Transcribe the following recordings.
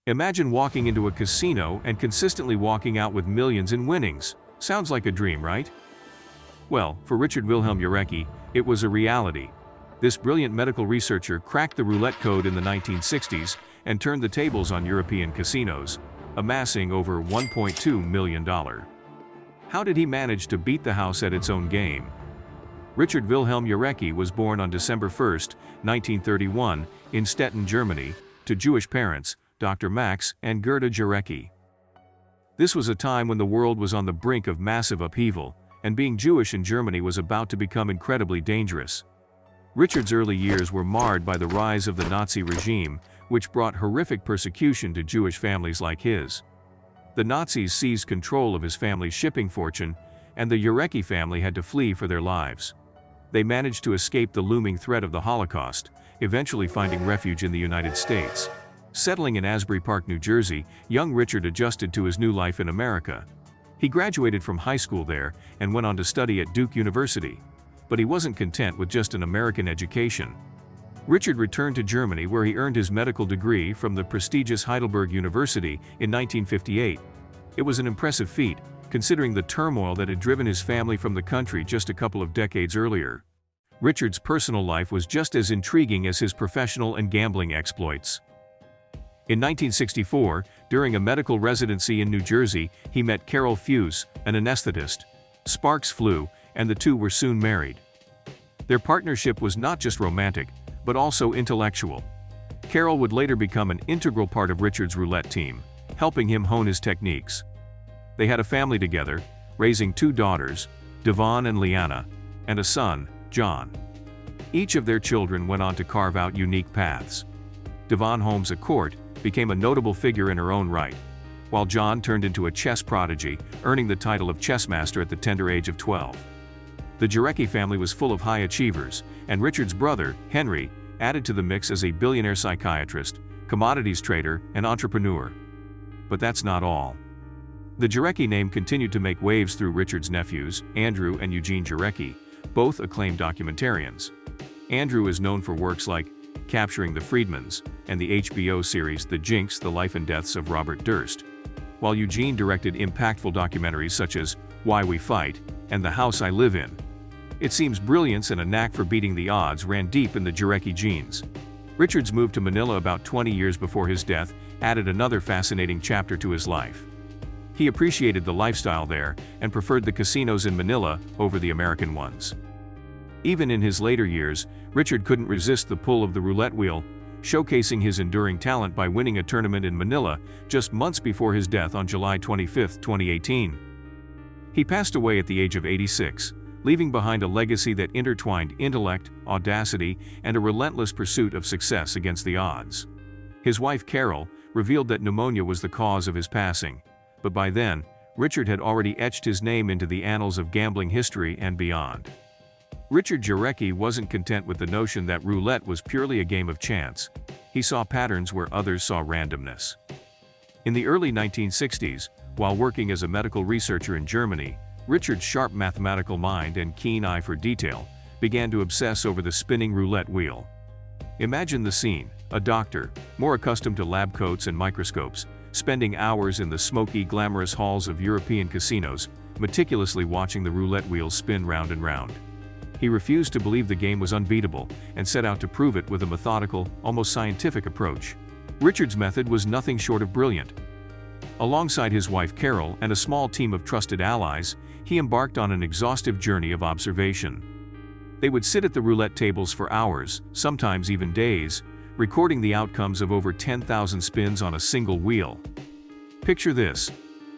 Imagine walking into a casino and consistently walking out with millions in winnings. Sounds like a dream, right? Well, for Richard Wilhelm Jarecki, it was a reality. This brilliant medical researcher cracked the roulette code in the 1960s and turned the tables on European casinos, amassing over $1.2 million. How did he manage to beat the house at its own game? Richard Wilhelm Jarecki was born on December 1, 1931, in Stettin, Germany, to Jewish parents, Dr. Max and Gerda Jarecki. This was a time when the world was on the brink of massive upheaval, and being Jewish in Germany was about to become incredibly dangerous. Richard's early years were marred by the rise of the Nazi regime, which brought horrific persecution to Jewish families like his. The Nazis seized control of his family's shipping fortune, and the Jarecki family had to flee for their lives. They managed to escape the looming threat of the Holocaust, eventually finding refuge in the United States. Settling in Asbury Park, New Jersey, young Richard adjusted to his new life in America. He graduated from high school there and went on to study at Duke University. But he wasn't content with just an American education. Richard returned to Germany, where he earned his medical degree from the prestigious Heidelberg University in 1958. It was an impressive feat, considering the turmoil that had driven his family from the country just a couple of decades earlier. Richard's personal life was just as intriguing as his professional and gambling exploits. In 1964, during a medical residency in New Jersey, he met Carol Fuse, an anesthetist. Sparks flew, and the two were soon married. Their partnership was not just romantic, but also intellectual. Carol would later become an integral part of Richard's roulette team, helping him hone his techniques. They had a family together, raising two daughters, Devon and Leanna, and a son, John. Each of their children went on to carve out unique paths. Devon Holmes, a court, became a notable figure in her own right, while John turned into a chess prodigy, earning the title of chessmaster at the tender age of 12. The Jarecki family was full of high achievers, and Richard's brother, Henry, added to the mix as a billionaire psychiatrist, commodities trader, and entrepreneur. But that's not all. The Jarecki name continued to make waves through Richard's nephews, Andrew and Eugene Jarecki, both acclaimed documentarians. Andrew is known for works like Capturing the Friedmans and the HBO series The Jinx: The Life and Deaths of Robert Durst, while Eugene directed impactful documentaries such as Why We Fight and The House I Live In. It seems brilliance and a knack for beating the odds ran deep in the Jarecki genes. Richard's move to Manila about 20 years before his death added another fascinating chapter to his life. He appreciated the lifestyle there and preferred the casinos in Manila over the American ones. Even in his later years, Richard couldn't resist the pull of the roulette wheel, showcasing his enduring talent by winning a tournament in Manila just months before his death on July 25, 2018. He passed away at the age of 86, leaving behind a legacy that intertwined intellect, audacity, and a relentless pursuit of success against the odds. His wife Carol revealed that pneumonia was the cause of his passing, but by then, Richard had already etched his name into the annals of gambling history and beyond. Richard Jarecki wasn't content with the notion that roulette was purely a game of chance. He saw patterns where others saw randomness. In the early 1960s, while working as a medical researcher in Germany, Richard's sharp mathematical mind and keen eye for detail began to obsess over the spinning roulette wheel. Imagine the scene: a doctor, more accustomed to lab coats and microscopes, spending hours in the smoky, glamorous halls of European casinos, meticulously watching the roulette wheel spin round and round. He refused to believe the game was unbeatable and set out to prove it with a methodical, almost scientific approach. Richard's method was nothing short of brilliant. Alongside his wife Carol and a small team of trusted allies, he embarked on an exhaustive journey of observation. They would sit at the roulette tables for hours, sometimes even days, recording the outcomes of over 10,000 spins on a single wheel. Picture this: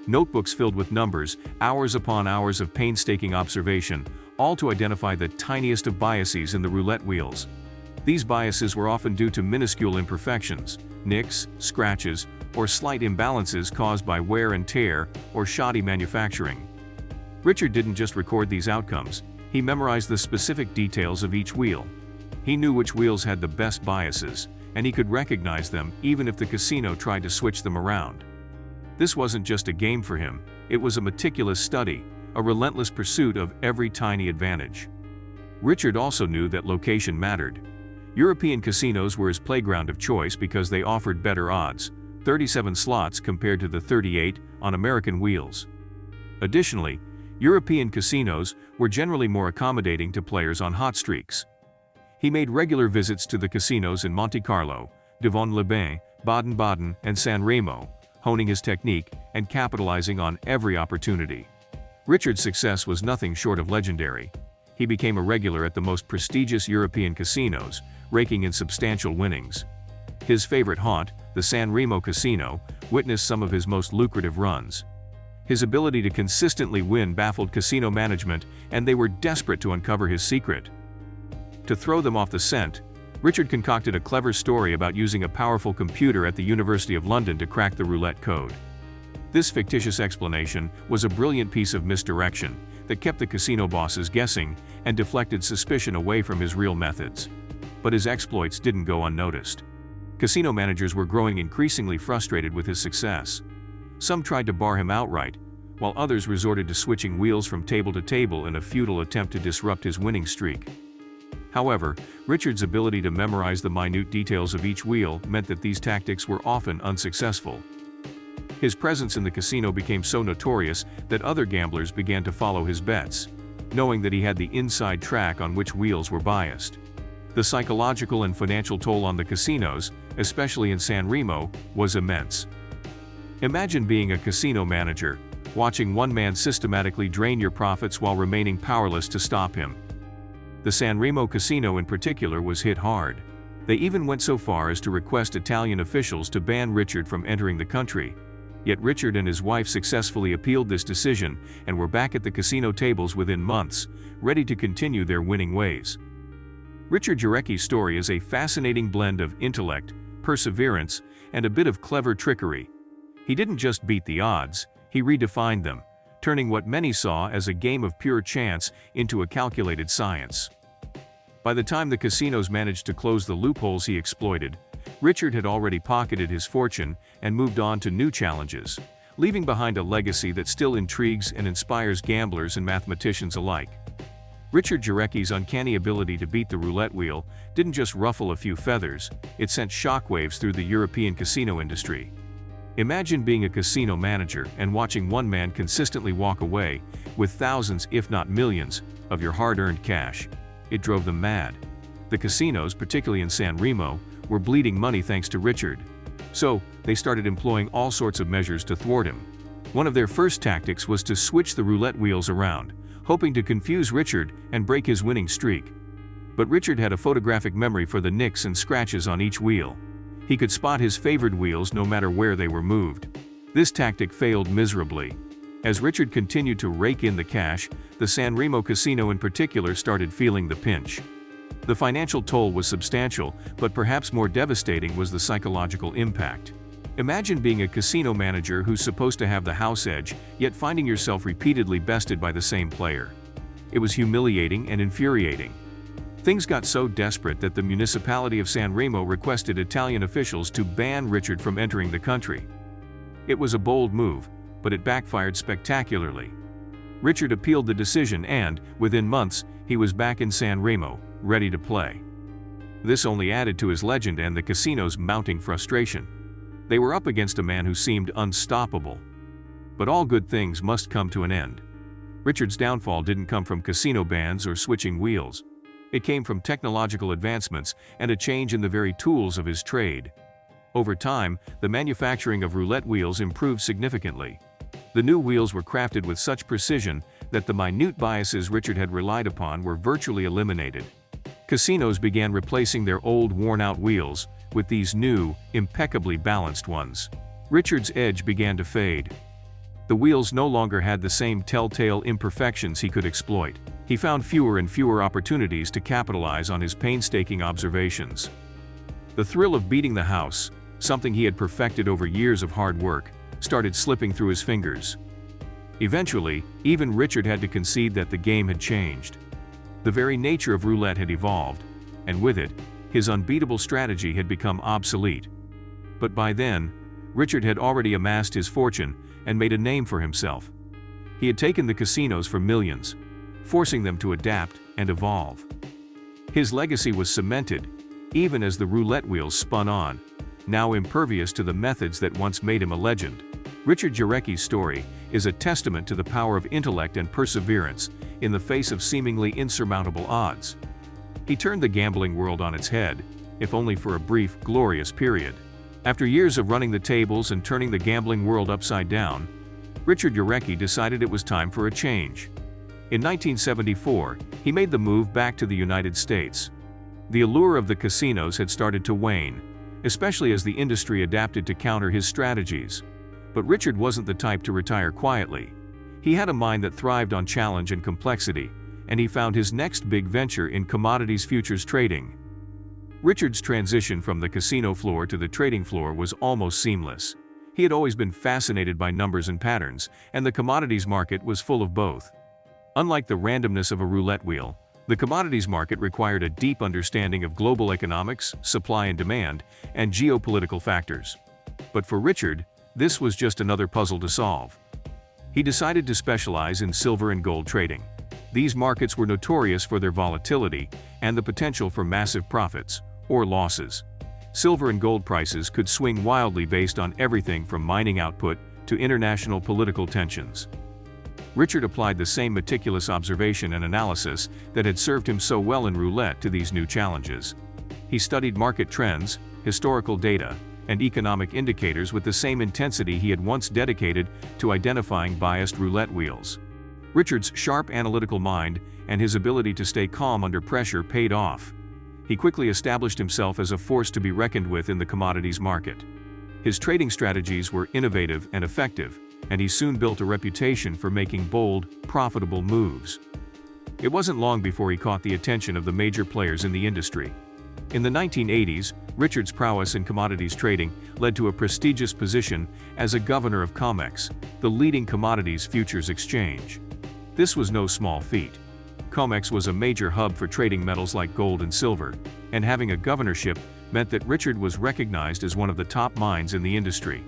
notebooks filled with numbers, hours upon hours of painstaking observation, all to identify the tiniest of biases in the roulette wheels. These biases were often due to minuscule imperfections, nicks, scratches, or slight imbalances caused by wear and tear or shoddy manufacturing. Richard didn't just record these outcomes, he memorized the specific details of each wheel. He knew which wheels had the best biases, and he could recognize them even if the casino tried to switch them around. This wasn't just a game for him, it was a meticulous study, a relentless pursuit of every tiny advantage. Richard also knew that location mattered. European casinos were his playground of choice because they offered better odds, 37 slots compared to the 38 on American wheels. Additionally, European casinos were generally more accommodating to players on hot streaks. He made regular visits to the casinos in Monte Carlo, Devon-les-Bains, Baden-Baden, and San Remo, honing his technique and capitalizing on every opportunity. Richard's success was nothing short of legendary. He became a regular at the most prestigious European casinos, raking in substantial winnings. His favorite haunt, the San Remo Casino, witnessed some of his most lucrative runs. His ability to consistently win baffled casino management, and they were desperate to uncover his secret. To throw them off the scent, Richard concocted a clever story about using a powerful computer at the University of London to crack the roulette code. This fictitious explanation was a brilliant piece of misdirection that kept the casino bosses guessing and deflected suspicion away from his real methods. But his exploits didn't go unnoticed. Casino managers were growing increasingly frustrated with his success. Some tried to bar him outright, while others resorted to switching wheels from table to table in a futile attempt to disrupt his winning streak. However, Richard's ability to memorize the minute details of each wheel meant that these tactics were often unsuccessful. His presence in the casino became so notorious that other gamblers began to follow his bets, knowing that he had the inside track on which wheels were biased. The psychological and financial toll on the casinos, especially in San Remo, was immense. Imagine being a casino manager, watching one man systematically drain your profits while remaining powerless to stop him. The San Remo Casino in particular was hit hard. They even went so far as to request Italian officials to ban Richard from entering the country. Yet Richard and his wife successfully appealed this decision and were back at the casino tables within months, ready to continue their winning ways. Richard Jarecki's story is a fascinating blend of intellect, perseverance, and a bit of clever trickery. He didn't just beat the odds, he redefined them, turning what many saw as a game of pure chance into a calculated science. By the time the casinos managed to close the loopholes he exploited, Richard had already pocketed his fortune and moved on to new challenges, leaving behind a legacy that still intrigues and inspires gamblers and mathematicians alike. Richard Jarecki's uncanny ability to beat the roulette wheel didn't just ruffle a few feathers, it sent shockwaves through the European casino industry. Imagine being a casino manager and watching one man consistently walk away with thousands, if not millions, of your hard-earned cash. It drove them mad. The casinos, particularly in San Remo, were bleeding money thanks to Richard. So, they started employing all sorts of measures to thwart him. One of their first tactics was to switch the roulette wheels around, hoping to confuse Richard and break his winning streak. But Richard had a photographic memory for the nicks and scratches on each wheel. He could spot his favored wheels no matter where they were moved. This tactic failed miserably. As Richard continued to rake in the cash, the San Remo Casino in particular started feeling the pinch. The financial toll was substantial, but perhaps more devastating was the psychological impact. Imagine being a casino manager who's supposed to have the house edge, yet finding yourself repeatedly bested by the same player. It was humiliating and infuriating. Things got so desperate that the municipality of San Remo requested Italian officials to ban Richard from entering the country. It was a bold move, but it backfired spectacularly. Richard appealed the decision and, within months, he was back in San Remo, ready to play. This only added to his legend and the casino's mounting frustration. They were up against a man who seemed unstoppable. But all good things must come to an end. Richard's downfall didn't come from casino bans or switching wheels. It came from technological advancements and a change in the very tools of his trade. Over time, the manufacturing of roulette wheels improved significantly. The new wheels were crafted with such precision that the minute biases Richard had relied upon were virtually eliminated. Casinos began replacing their old worn-out wheels with these new, impeccably balanced ones. Richard's edge began to fade. The wheels no longer had the same telltale imperfections he could exploit. He found fewer and fewer opportunities to capitalize on his painstaking observations. The thrill of beating the house, something he had perfected over years of hard work, started slipping through his fingers. Eventually, even Richard had to concede that the game had changed. The very nature of roulette had evolved, and with it, his unbeatable strategy had become obsolete. But by then, Richard had already amassed his fortune and made a name for himself. He had taken the casinos for millions, forcing them to adapt and evolve. His legacy was cemented, even as the roulette wheels spun on, now impervious to the methods that once made him a legend. Richard Jarecki's story is a testament to the power of intellect and perseverance in the face of seemingly insurmountable odds. He turned the gambling world on its head, if only for a brief, glorious period. After years of running the tables and turning the gambling world upside down, Richard Jarecki decided it was time for a change. In 1974, he made the move back to the United States. The allure of the casinos had started to wane, especially as the industry adapted to counter his strategies. But Richard wasn't the type to retire quietly. He had a mind that thrived on challenge and complexity, and he found his next big venture in commodities futures trading. Richard's transition from the casino floor to the trading floor was almost seamless. He had always been fascinated by numbers and patterns, and the commodities market was full of both. Unlike the randomness of a roulette wheel, the commodities market required a deep understanding of global economics, supply and demand, and geopolitical factors. But for Richard, this was just another puzzle to solve. He decided to specialize in silver and gold trading. These markets were notorious for their volatility and the potential for massive profits or losses. Silver and gold prices could swing wildly based on everything from mining output to international political tensions. Richard applied the same meticulous observation and analysis that had served him so well in roulette to these new challenges. He studied market trends, historical data, and economic indicators with the same intensity he had once dedicated to identifying biased roulette wheels. Richard's sharp analytical mind and his ability to stay calm under pressure paid off. He quickly established himself as a force to be reckoned with in the commodities market. His trading strategies were innovative and effective, and he soon built a reputation for making bold, profitable moves. It wasn't long before he caught the attention of the major players in the industry. In the 1980s, Richard's prowess in commodities trading led to a prestigious position as a governor of COMEX, the leading commodities futures exchange. This was no small feat. COMEX was a major hub for trading metals like gold and silver, and having a governorship meant that Richard was recognized as one of the top minds in the industry.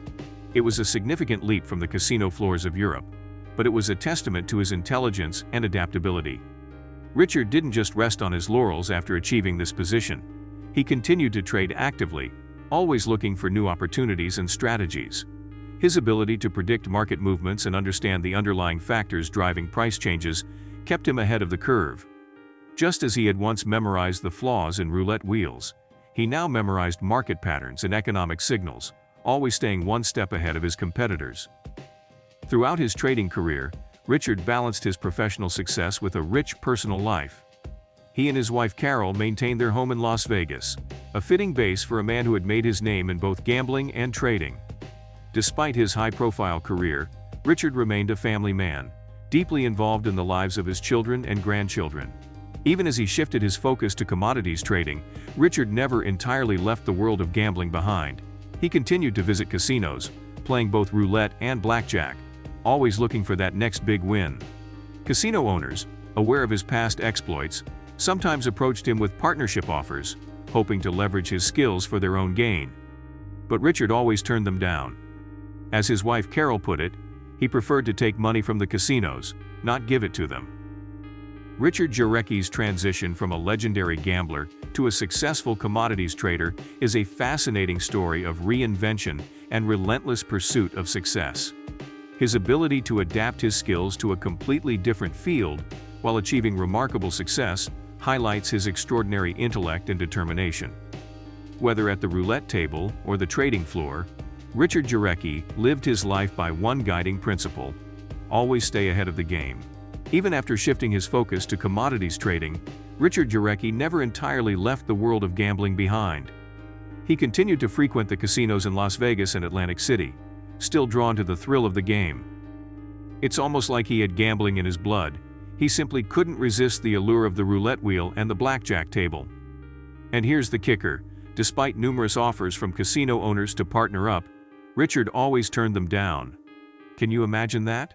It was a significant leap from the casino floors of Europe, but it was a testament to his intelligence and adaptability. Richard didn't just rest on his laurels after achieving this position. He continued to trade actively, always looking for new opportunities and strategies. His ability to predict market movements and understand the underlying factors driving price changes kept him ahead of the curve. Just as he had once memorized the flaws in roulette wheels, he now memorized market patterns and economic signals, always staying one step ahead of his competitors. Throughout his trading career, Richard balanced his professional success with a rich personal life. He and his wife Carol maintained their home in Las Vegas, a fitting base for a man who had made his name in both gambling and trading. Despite his high-profile career, Richard remained a family man, deeply involved in the lives of his children and grandchildren. Even as he shifted his focus to commodities trading, Richard never entirely left the world of gambling behind. He continued to visit casinos, playing both roulette and blackjack, always looking for that next big win. Casino owners, aware of his past exploits, sometimes approached him with partnership offers, hoping to leverage his skills for their own gain. But Richard always turned them down. As his wife Carol put it, he preferred to take money from the casinos, not give it to them. Richard Jarecki's transition from a legendary gambler to a successful commodities trader is a fascinating story of reinvention and relentless pursuit of success. His ability to adapt his skills to a completely different field while achieving remarkable success highlights his extraordinary intellect and determination. Whether at the roulette table or the trading floor, Richard Jarecki lived his life by one guiding principle: always stay ahead of the game. Even after shifting his focus to commodities trading, Richard Jarecki never entirely left the world of gambling behind. He continued to frequent the casinos in Las Vegas and Atlantic City, still drawn to the thrill of the game. It's almost like he had gambling in his blood. He simply couldn't resist the allure of the roulette wheel and the blackjack table. And here's the kicker: despite numerous offers from casino owners to partner up, Richard always turned them down. Can you imagine that?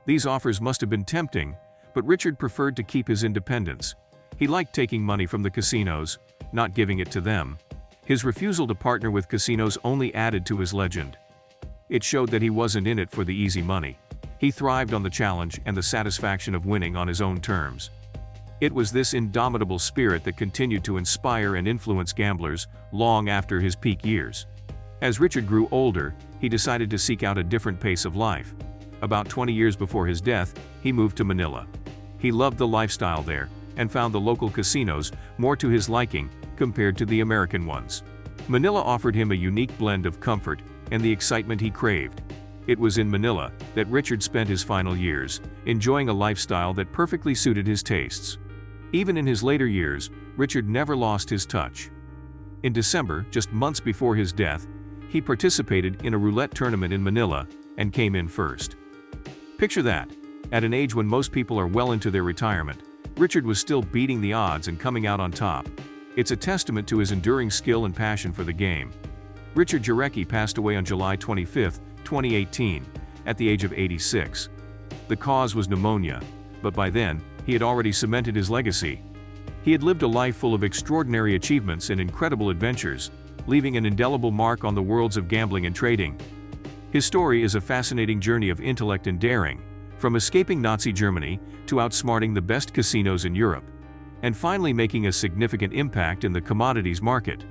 These offers must have been tempting, but Richard preferred to keep his independence. He liked taking money from the casinos, not giving it to them. His refusal to partner with casinos only added to his legend. It showed that he wasn't in it for the easy money. He thrived on the challenge and the satisfaction of winning on his own terms. It was this indomitable spirit that continued to inspire and influence gamblers long after his peak years. As Richard grew older, he decided to seek out a different pace of life. About 20 years before his death, he moved to Manila. He loved the lifestyle there and found the local casinos more to his liking compared to the American ones. Manila offered him a unique blend of comfort and the excitement he craved. It was in Manila that Richard spent his final years, enjoying a lifestyle that perfectly suited his tastes. Even in his later years, Richard never lost his touch. In December, just months before his death, he participated in a roulette tournament in Manila and came in first. Picture that. At an age when most people are well into their retirement, Richard was still beating the odds and coming out on top. It's a testament to his enduring skill and passion for the game. Richard Jarecki passed away on July 25, 2018, at the age of 86. The cause was pneumonia, but by then, he had already cemented his legacy. He had lived a life full of extraordinary achievements and incredible adventures, leaving an indelible mark on the worlds of gambling and trading. His story is a fascinating journey of intellect and daring, from escaping Nazi Germany to outsmarting the best casinos in Europe, and finally making a significant impact in the commodities market.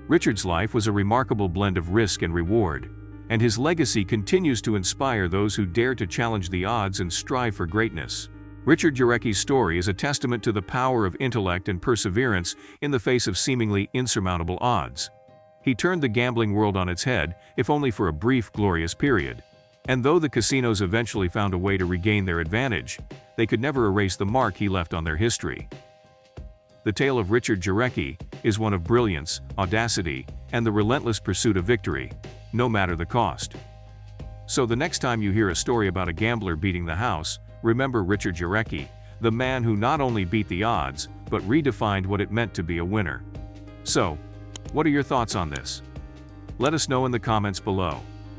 Richard's life was a remarkable blend of risk and reward, and his legacy continues to inspire those who dare to challenge the odds and strive for greatness. Richard Jarecki's story is a testament to the power of intellect and perseverance in the face of seemingly insurmountable odds. He turned the gambling world on its head, if only for a brief, glorious period. And though the casinos eventually found a way to regain their advantage, they could never erase the mark he left on their history. The tale of Richard Jarecki is one of brilliance, audacity, and the relentless pursuit of victory, no matter the cost. So the next time you hear a story about a gambler beating the house, remember Richard Jarecki, the man who not only beat the odds, but redefined what it meant to be a winner. So, what are your thoughts on this? Let us know in the comments below.